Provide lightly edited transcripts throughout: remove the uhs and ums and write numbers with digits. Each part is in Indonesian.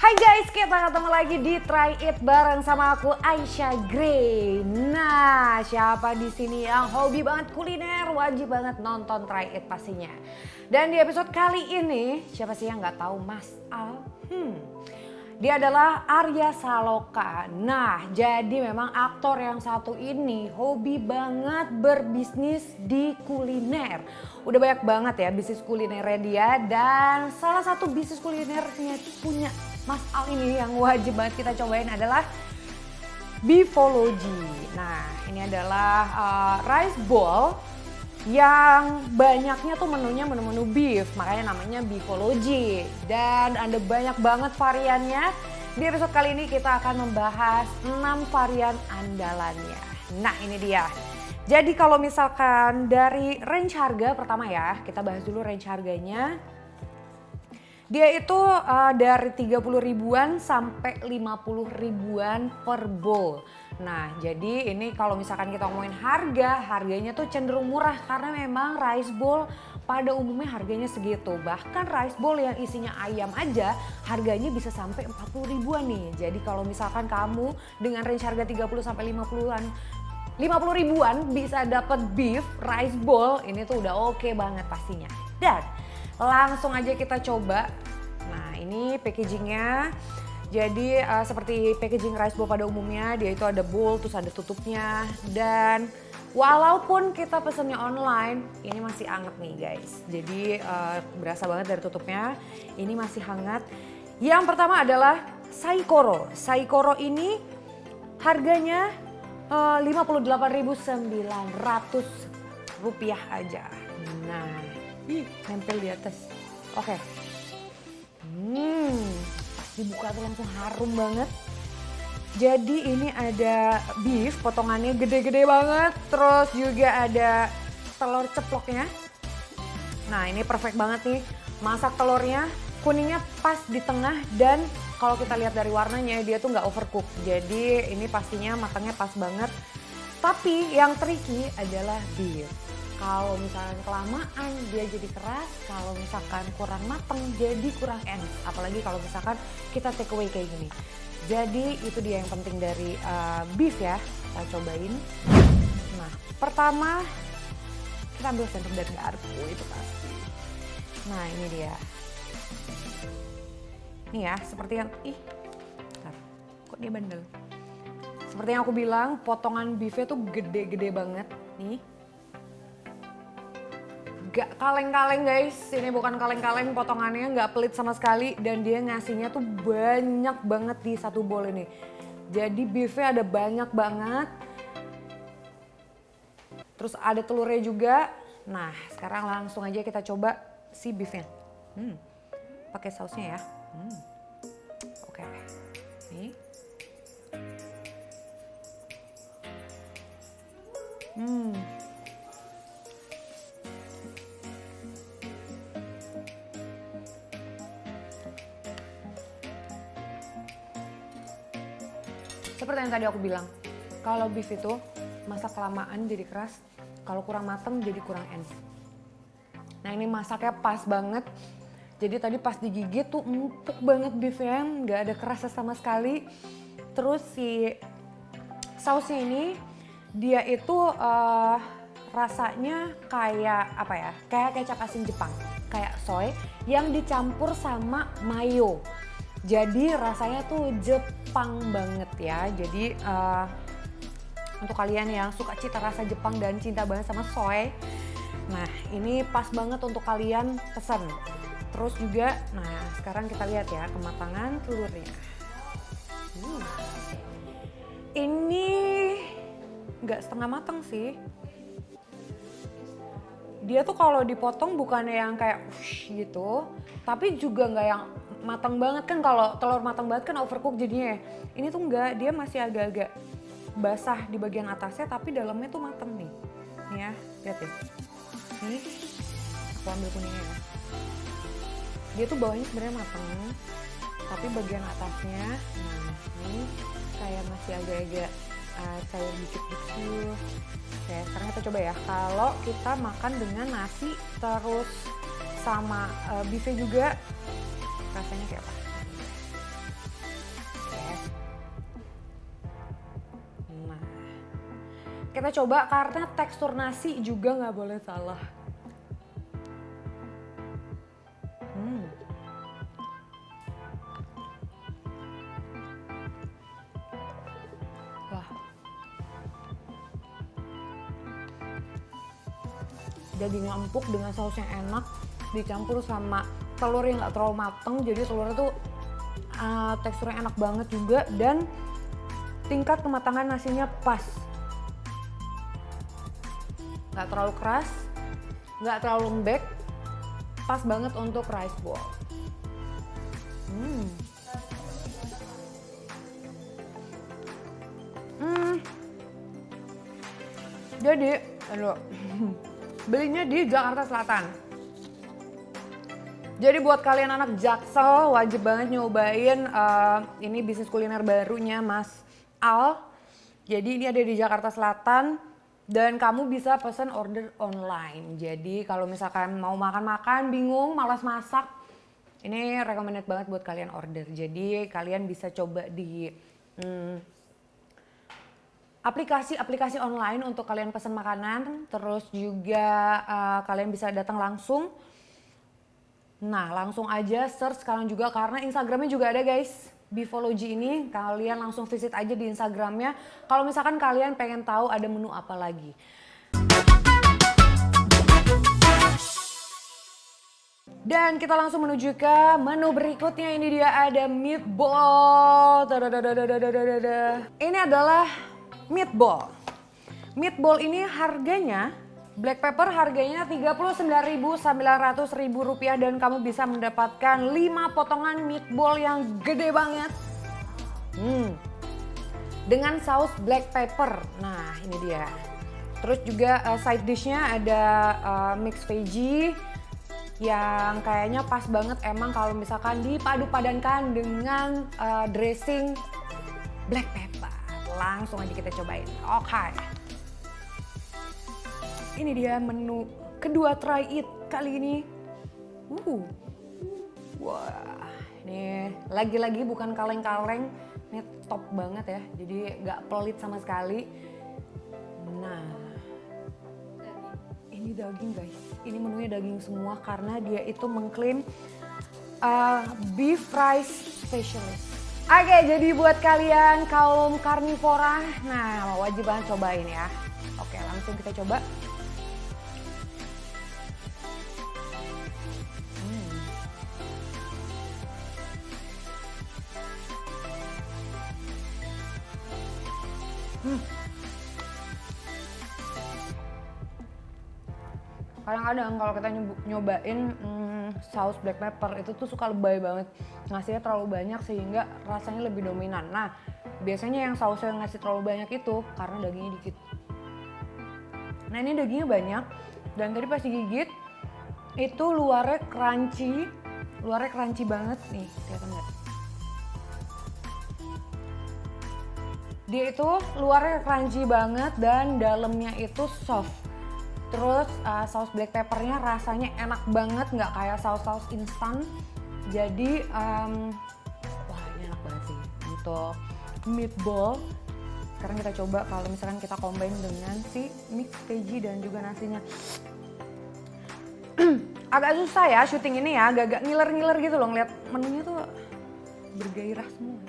Hai guys, kita ketemu lagi di Try It bareng sama aku Aisyah Gray. Nah, siapa di sini yang hobi banget kuliner, wajib banget nonton Try It pastinya. Dan di episode kali ini, siapa sih yang nggak tahu Mas Al? Dia adalah Arya Saloka. Nah, jadi memang aktor yang satu ini hobi banget berbisnis di kuliner. Udah banyak banget ya bisnis kulinernya dia, dan salah satu bisnis kulinernya itu punya Mas Al ini yang wajib banget kita cobain adalah Beefology. Nah, ini adalah rice bowl yang banyaknya tuh menunya menu-menu beef, makanya namanya Beefology. Dan ada banyak banget variannya. Di episode kali ini kita akan membahas 6 varian andalannya. Nah, ini dia. Jadi kalau misalkan dari range harga pertama ya, kita bahas dulu range harganya. Dia itu dari 30 ribuan sampai 50 ribuan per bowl. Nah, jadi ini kalau misalkan kita ngomongin harganya tuh cenderung murah karena memang rice bowl pada umumnya harganya segitu. Bahkan rice bowl yang isinya ayam aja harganya bisa sampai 40 ribuan nih. Jadi kalau misalkan kamu dengan range harga 30 sampai 50 ribuan bisa dapat beef rice bowl, ini tuh udah oke banget pastinya. Dan langsung aja kita coba. Nah, ini packagingnya. Jadi seperti packaging rice bowl pada umumnya, dia itu ada bowl terus ada tutupnya. Dan walaupun kita pesennya online, ini masih hangat nih guys. Jadi berasa banget dari tutupnya, ini masih hangat. Yang pertama adalah Saikoro. Saikoro ini harganya 58.900 rupiah aja. Nah, nempel di atas. Oke. Dibuka tuh langsung harum banget. Jadi ini ada beef, potongannya gede-gede banget. Terus juga ada telur ceploknya. Nah, ini perfect banget nih. Masak telurnya, kuningnya pas di tengah, dan kalau kita lihat dari warnanya dia tuh nggak overcook. Jadi ini pastinya matangnya pas banget. Tapi yang tricky adalah beef. Kalau misalkan kelamaan dia jadi keras, kalau misalkan kurang mateng jadi kurang enak. Apalagi kalau misalkan kita take away kayak gini. Jadi itu dia yang penting dari beef ya, kita cobain. Nah, pertama kita ambil sendok dan garpu itu pasti. Nah, ini dia. Ini ya, seperti yang, bentar, kok dia bandel. Seperti yang aku bilang, potongan beefnya tuh gede-gede banget nih. Gak kaleng-kaleng guys, ini bukan kaleng-kaleng, potongannya gak pelit sama sekali. Dan dia ngasihnya tuh banyak banget di satu bowl ini. Jadi beefnya ada banyak banget. Terus ada telurnya juga. Nah, sekarang langsung aja kita coba si beefnya. Pakai sausnya ya. Oke, nih. Seperti yang tadi aku bilang, kalau beef itu masak kelamaan jadi keras, kalau kurang mateng jadi kurang enak. Nah, ini masaknya pas banget. Jadi tadi pas digigit tuh empuk banget beefnya, nggak ada kerasa sama sekali. Terus si sausnya ini dia itu rasanya kayak apa ya? Kayak kecap asin Jepang, kayak soy yang dicampur sama mayo. Jadi rasanya tuh Jepang banget ya. Jadi untuk kalian yang suka cita rasa Jepang dan cinta banget sama soy, nah ini pas banget untuk kalian pesen. Terus juga, nah sekarang kita lihat ya kematangan telurnya. Ini nggak setengah matang sih. Dia tuh kalau dipotong bukannya yang kayak gitu, tapi juga nggak yang matang banget. Kan kalau telur matang banget kan overcook jadinya ya. Ini tuh enggak, dia masih agak-agak basah di bagian atasnya tapi dalamnya tuh matang nih. Nih ya, lihat ya. Nih, aku ambil kuningnya ya. Dia tuh bawahnya sebenarnya matang, tapi bagian atasnya, nah ini kayak masih agak-agak cair dikit-dikit. Oke, sekarang kita coba ya. Kalau kita makan dengan nasi terus sama beefnya juga, rasanya kayak apa? kita coba karena tekstur nasi juga nggak boleh salah. Wah. Dagingnya empuk dengan saus yang enak, dicampur sama telur yang nggak terlalu mateng, jadi telurnya tuh teksturnya enak banget juga, dan tingkat kematangan nasinya pas. Nggak terlalu keras, nggak terlalu lembek, pas banget untuk rice bowl. Jadi, aduh, belinya di Jakarta Selatan. Jadi buat kalian anak Jaksel wajib banget nyobain ini bisnis kuliner barunya Mas Al. Jadi ini ada di Jakarta Selatan dan kamu bisa pesan order online. Jadi kalau misalkan mau makan-makan bingung, malas masak, ini recommended banget buat kalian order. Jadi kalian bisa coba di aplikasi-aplikasi online untuk kalian pesan makanan, terus juga kalian bisa datang langsung. Nah, langsung aja search sekarang juga karena Instagramnya juga ada guys. Beefology ini kalian langsung visit aja di Instagramnya. Kalau misalkan kalian pengen tahu ada menu apa lagi. Dan kita langsung menuju ke menu berikutnya. Ini dia ada meatball. Ini adalah meatball. Meatball ini harganya, black pepper harganya Rp39.900 dan kamu bisa mendapatkan 5 potongan meatball yang gede banget. Dengan saus black pepper. Nah, ini dia. Terus juga side dishnya ada mixed veggie yang kayaknya pas banget emang kalau misalkan dipadu-padankan dengan dressing black pepper. Langsung aja kita cobain. Oke. Ini dia menu kedua try it kali ini. Wah, ini lagi-lagi bukan kaleng-kaleng. Ini top banget ya. Jadi nggak pelit sama sekali. Nah, ini daging guys. Ini menunya daging semua karena dia itu mengklaim beef rice specialist. Oke, jadi buat kalian kaum karnivora, nah wajib banget cobain ya. Oke, langsung kita coba. Kadang-kadang kalau kita nyobain saus black pepper itu tuh suka lebay banget, ngasihnya terlalu banyak sehingga rasanya lebih dominan. Nah, biasanya yang sausnya ngasih terlalu banyak itu karena dagingnya dikit. Nah, ini dagingnya banyak dan tadi pas digigit itu luarnya crunchy banget nih, kelihatan nggak? Dia itu luarnya crunchy banget dan dalamnya itu soft. Terus saus black peppernya rasanya enak banget, nggak kayak saus-saus instan. Jadi wah ini enak banget sih untuk meatball. Sekarang kita coba kalau misalkan kita combine dengan si mixed veggie dan juga nasinya. Agak susah ya syuting ini ya, agak ngiler-ngiler gitu loh, ngeliat menunya tuh bergairah semua.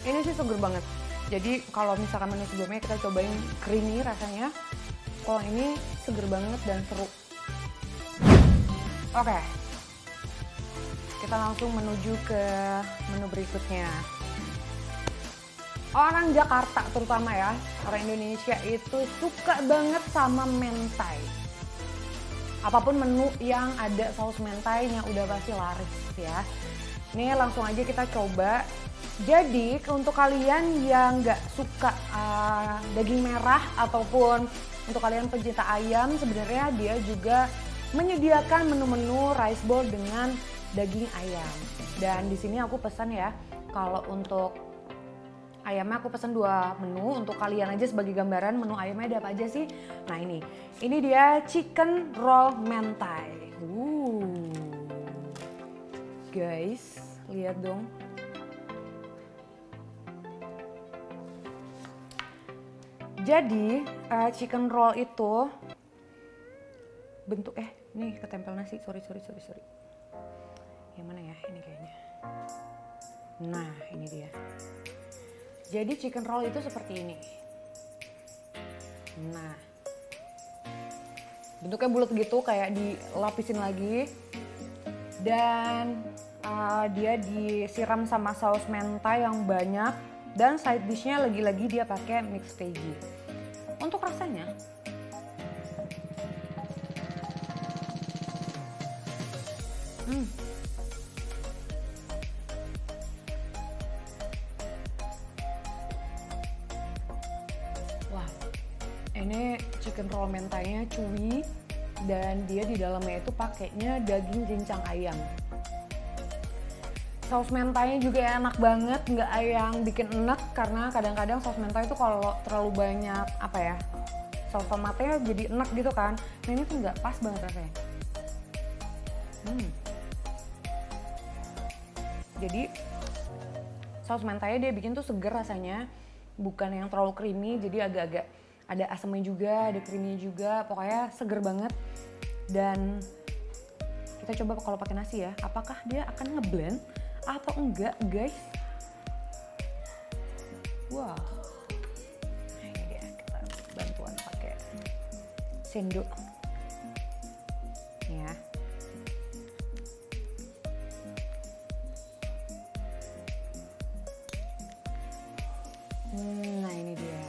Ini sih seger banget. Jadi kalau misalkan menu sebelumnya kita cobain creamy rasanya, kalau ini seger banget dan seru. Oke, kita langsung menuju ke menu berikutnya. Orang Jakarta terutama ya, orang Indonesia itu suka banget sama mentai. Apapun menu yang ada saus mentainya udah pasti laris ya. Ini langsung aja kita coba. Jadi untuk kalian yang nggak suka daging merah ataupun untuk kalian pencinta ayam, sebenarnya dia juga menyediakan menu-menu rice bowl dengan daging ayam. Dan di sini aku pesan ya, kalau untuk ayamnya aku pesen 2 menu untuk kalian aja sebagai gambaran menu ayamnya ada apa aja sih. Nah ini dia chicken roll mentai. Guys, lihat dong. Jadi chicken roll itu bentuk ini ketempel nasi. Sorry. Yang mana ya? Ini kayaknya. Nah, ini dia. Jadi chicken roll itu seperti ini. Nah, bentuknya bulat gitu, kayak dilapisin lagi. Dan dia disiram sama saus mentai yang banyak. Dan side dishnya lagi-lagi dia pakai mixed veggie. Untuk rasanya, wah, ini chicken roll mentainya chewy dan dia di dalamnya itu pakainya daging cincang ayam. Saus mentainya juga enak banget, nggak yang bikin enek karena kadang-kadang saus mentai itu kalau terlalu banyak saus tomatnya jadi enek gitu kan. Nah ini tuh nggak pas banget rasanya. Jadi saus mentainya dia bikin tuh seger rasanya, bukan yang terlalu creamy, jadi agak-agak ada asamnya juga, ada creamy juga, pokoknya seger banget. Dan kita coba kalau pakai nasi ya, apakah dia akan ngeblend atau enggak guys? Wow, nah, ini dia, kita bantuan pakai sendok ya. Nah ini dia.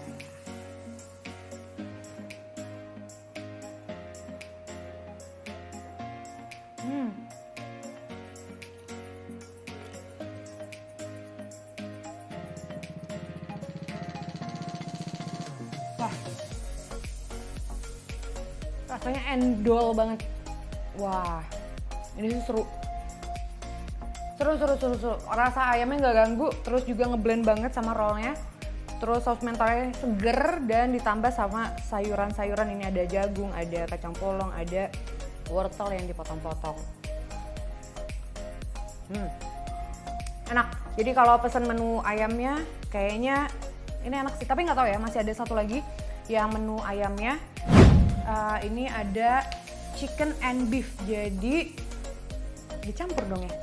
Wah, rasanya endol banget. Wah, ini seru. Rasa ayamnya nggak ganggu, terus juga ngeblend banget sama rollnya. Terus saus mentainya seger dan ditambah sama sayuran-sayuran. Ini ada jagung, ada kacang polong, ada wortel yang dipotong-potong. Enak. Jadi kalau pesen menu ayamnya kayaknya ini enak sih. Tapi nggak tahu ya, masih ada satu lagi yang menu ayamnya. Ini ada chicken and beef. Jadi dicampur dong ya.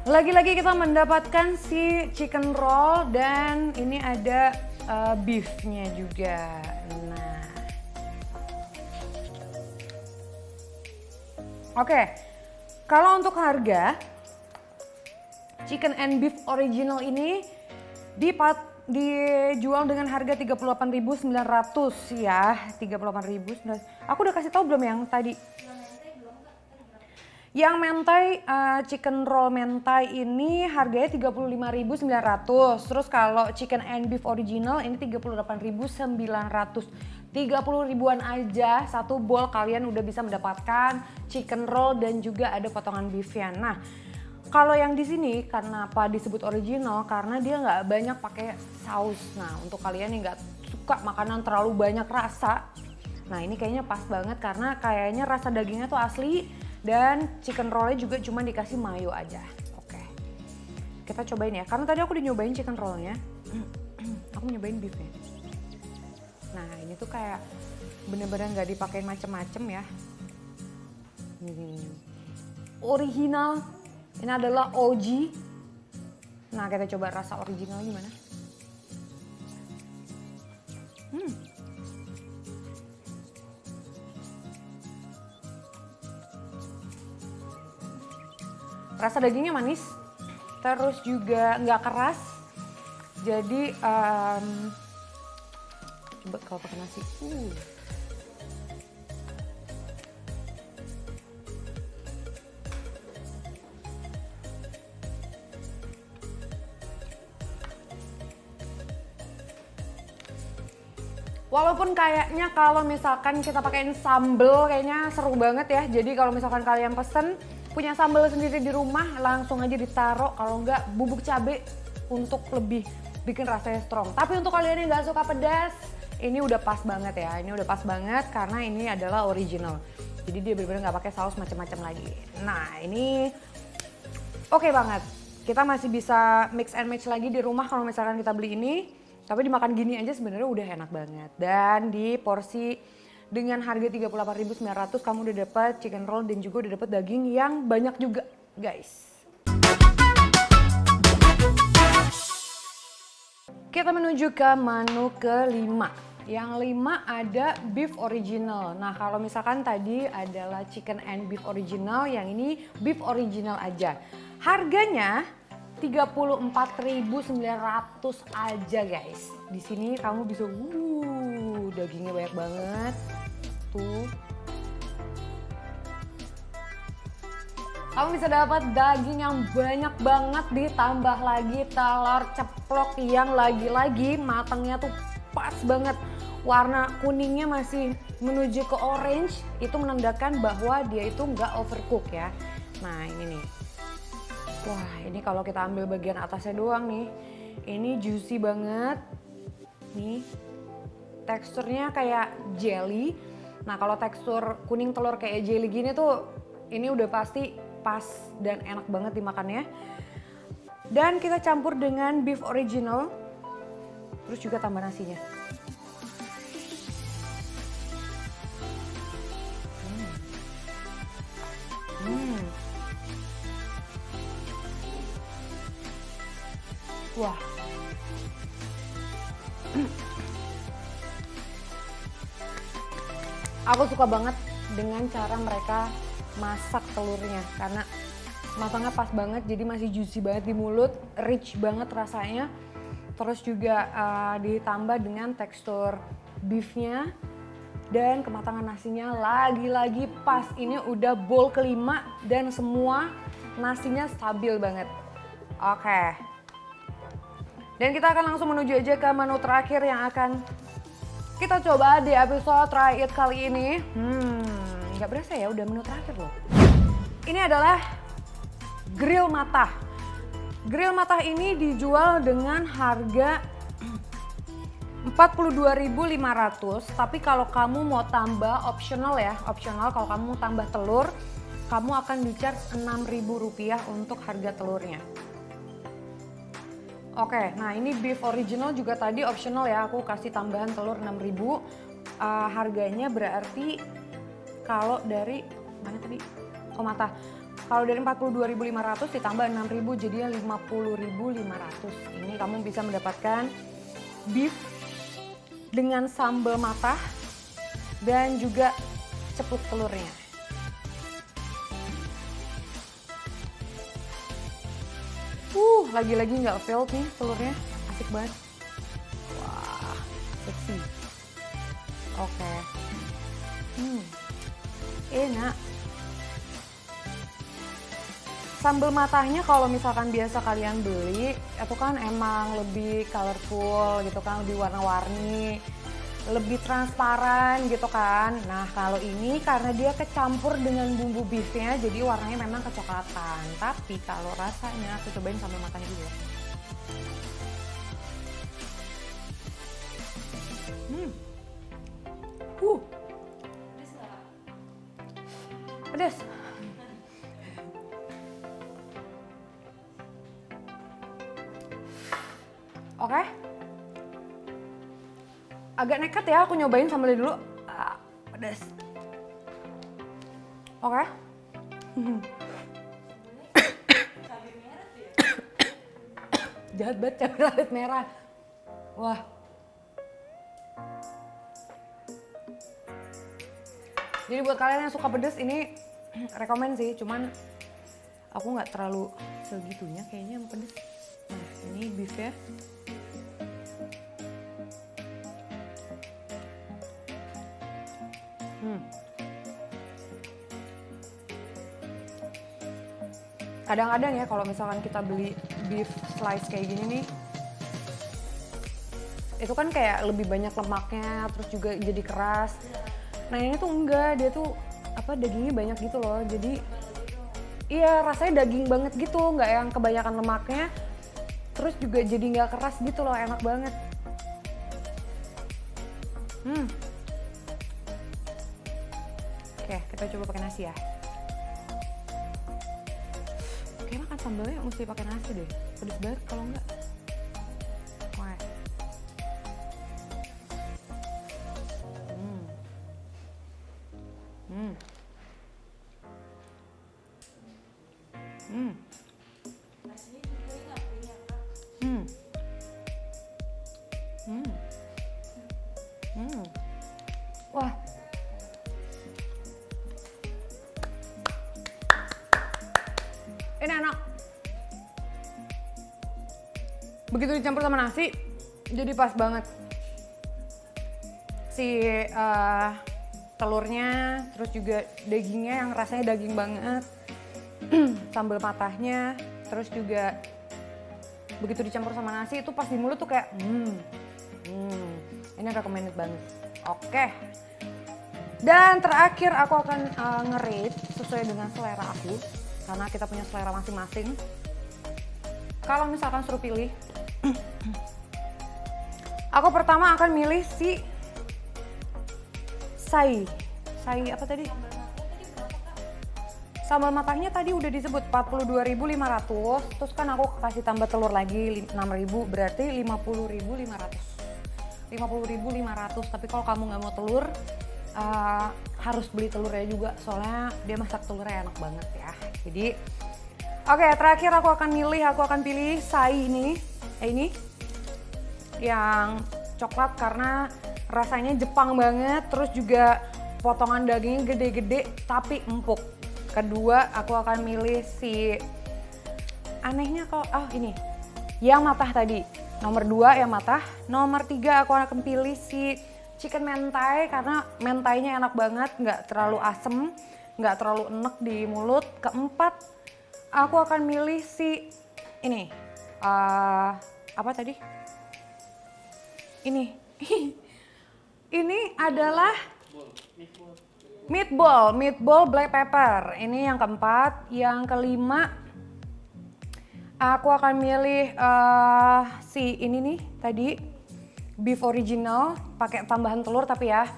Lagi-lagi kita mendapatkan si chicken roll dan ini ada beefnya juga. Nah, oke. Kalau untuk harga chicken and beef original ini dijual dengan harga 38.900 ya, 38.900. Aku udah kasih tahu belum yang tadi? Yang mentai chicken roll mentai ini harganya 35.900. Terus kalau chicken and beef original ini 38.900. 30 ribuan aja satu bowl kalian udah bisa mendapatkan chicken roll dan juga ada potongan beefnya. Nah, kalau yang di sini kenapa disebut original? Karena dia nggak banyak pakai saus. Nah, untuk kalian yang nggak suka makanan terlalu banyak rasa, nah ini kayaknya pas banget karena kayaknya rasa dagingnya tuh asli dan chicken rollnya juga cuma dikasih mayo aja. Oke, kita cobain ya. Karena tadi aku udah nyobain chicken rollnya, aku nyobain beefnya. Nah, ini tuh kayak bener-bener nggak dipakai macem-macem ya. Original. Ini adalah OG. Nah, kita coba rasa original gimana. Rasa dagingnya manis, terus juga nggak keras. Jadi coba kalau pakai nasi. Walaupun kayaknya kalau misalkan kita pakein sambal kayaknya seru banget ya. Jadi kalau misalkan kalian pesen punya sambal sendiri di rumah, langsung aja ditaruh, kalau enggak bubuk cabai untuk lebih bikin rasanya strong. Tapi untuk kalian yang nggak suka pedas, ini udah pas banget ya. Ini udah pas banget karena ini adalah original. Jadi dia benar-benar nggak pakai saus macam-macam lagi. Nah ini oke banget. Kita masih bisa mix and match lagi di rumah kalau misalkan kita beli ini. Tapi dimakan gini aja sebenarnya udah enak banget. Dan di porsi dengan harga 38.900 kamu udah dapat chicken roll dan juga udah dapat daging yang banyak juga, guys. Kita menuju ke menu kelima. Yang 5 ada beef original. Nah kalau misalkan tadi adalah chicken and beef original, yang ini beef original aja. Harganya 34.900 aja guys. Di sini kamu bisa dagingnya banyak banget. Tuh. Kamu bisa dapat daging yang banyak banget, ditambah lagi telur ceplok yang lagi-lagi matangnya tuh pas banget. Warna kuningnya masih menuju ke orange, itu menandakan bahwa dia itu nggak overcook ya. Nah ini nih. Wah ini kalau kita ambil bagian atasnya doang nih, ini juicy banget. Nih teksturnya kayak jelly. Nah kalau tekstur kuning telur kayak jelly gini tuh, ini udah pasti pas dan enak banget dimakannya. Dan kita campur dengan beef original, terus juga tambah nasinya. Wah. Aku suka banget dengan cara mereka masak telurnya karena matangnya pas banget, jadi masih juicy banget di mulut, rich banget rasanya. Terus juga ditambah dengan tekstur beefnya dan kematangan nasinya lagi-lagi pas. Ini udah bowl kelima dan semua nasinya stabil banget. Oke. Dan kita akan langsung menuju aja ke menu terakhir yang akan kita coba di episode Try It kali ini. Nggak berasa ya udah menu terakhir loh. Ini adalah grill matah. Grill matah ini dijual dengan harga 42.500, tapi kalau kamu mau tambah optional ya, optional kalau kamu mau tambah telur, kamu akan di-charge Rp6.000 untuk harga telurnya. Oke, nah ini beef original juga tadi optional ya, aku kasih tambahan telur 6.000. Harganya berarti kalau dari mana tadi? Oh matah. Kalau dari 42.500 ditambah 6.000 jadinya 50.500. Ini kamu bisa mendapatkan beef dengan sambal matah dan juga ceplok telurnya. Lagi-lagi nggak failed nih telurnya, asik banget. Wah, seksi. Oke. Enak. Sambal matahnya kalau misalkan biasa kalian beli, itu kan emang lebih colorful gitu kan, lebih warna-warni, lebih transparan gitu kan. Nah kalau ini karena dia kecampur dengan bumbu beefnya, jadi warnanya memang kecoklatan. Tapi kalau rasanya, aku cobain sambal matahnya dulu. Pedas. Oke. Agak nekat ya aku nyobain sambalnya dulu. Pedas. Oke. Jahat banget cabai rawit merah. Wah. Jadi buat kalian yang suka pedas ini rekomen sih, cuman aku nggak terlalu segitunya kayaknya yang pedas. Nah ini beef ya. Kadang-kadang ya kalau misalkan kita beli beef slice kayak gini nih, itu kan kayak lebih banyak lemaknya, terus juga jadi keras. Nah ini tuh enggak, dia tuh dagingnya banyak gitu loh, jadi iya rasanya daging banget gitu, nggak yang kebanyakan lemaknya. Terus juga jadi nggak keras gitu loh, enak banget. Oke, kita coba pakai nasi ya. Kayaknya makan sambalnya mesti pakai nasi deh, pedes banget kalau enggak. Wah. Wah. Ini enak. Begitu dicampur sama nasi, jadi pas banget. Si telurnya, terus juga dagingnya yang rasanya daging banget. Sambal matahnya, terus juga begitu dicampur sama nasi itu pas di mulut tuh kayak ini recommended banget. Oke. Dan terakhir aku akan nge-rate sesuai dengan selera aku karena kita punya selera masing-masing. Kalau misalkan suruh pilih, aku pertama akan milih si sai apa tadi? Sambal matahnya tadi udah disebut 42.500, terus kan aku kasih tambah telur lagi 6.000, berarti 50.500. 50.500, tapi kalau kamu nggak mau telur, harus beli telurnya juga, soalnya dia masak telurnya enak banget ya. Jadi, oke, terakhir aku akan pilih sai ini yang coklat karena rasanya Jepang banget, terus juga potongan dagingnya gede-gede tapi empuk. Kedua, aku akan milih si anehnya ini yang matah tadi. Nomor 2 yang matah. Nomor 3 aku akan pilih si chicken mentai karena mentainya enak banget, nggak terlalu asem, nggak terlalu enek di mulut. Keempat, aku akan milih si ini apa tadi? Ini ini adalah meatball black pepper. Ini yang keempat. Yang kelima, aku akan milih si ini nih tadi, beef original pakai tambahan telur tapi ya.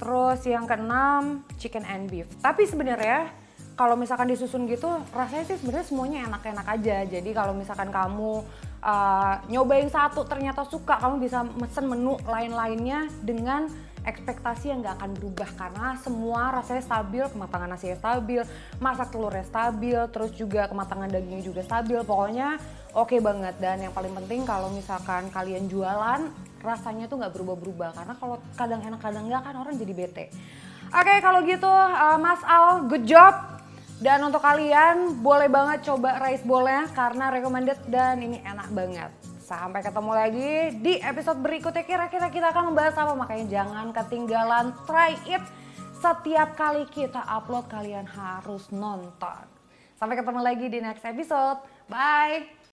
Terus yang keenam, chicken and beef. Tapi sebenarnya kalau misalkan disusun gitu, rasanya sih sebenarnya semuanya enak-enak aja. Jadi kalau misalkan kamu nyobain satu ternyata suka, kamu bisa mesen menu lain-lainnya dengan ekspektasi yang nggak akan berubah karena semua rasanya stabil, kematangan nasinya stabil, masak telurnya stabil, terus juga kematangan dagingnya juga stabil. Pokoknya oke banget. Dan yang paling penting kalau misalkan kalian jualan, rasanya tuh nggak berubah-berubah karena kalau kadang enak kadang nggak kan orang jadi bete. Oke, kalau gitu Mas Al, good job. Dan untuk kalian boleh banget coba rice bowl-nya karena recommended dan ini enak banget. Sampai ketemu lagi di episode berikutnya, kira-kira kita akan membahas apa, makanya jangan ketinggalan, try it. Setiap kali kita upload kalian harus nonton. Sampai ketemu lagi di next episode, bye!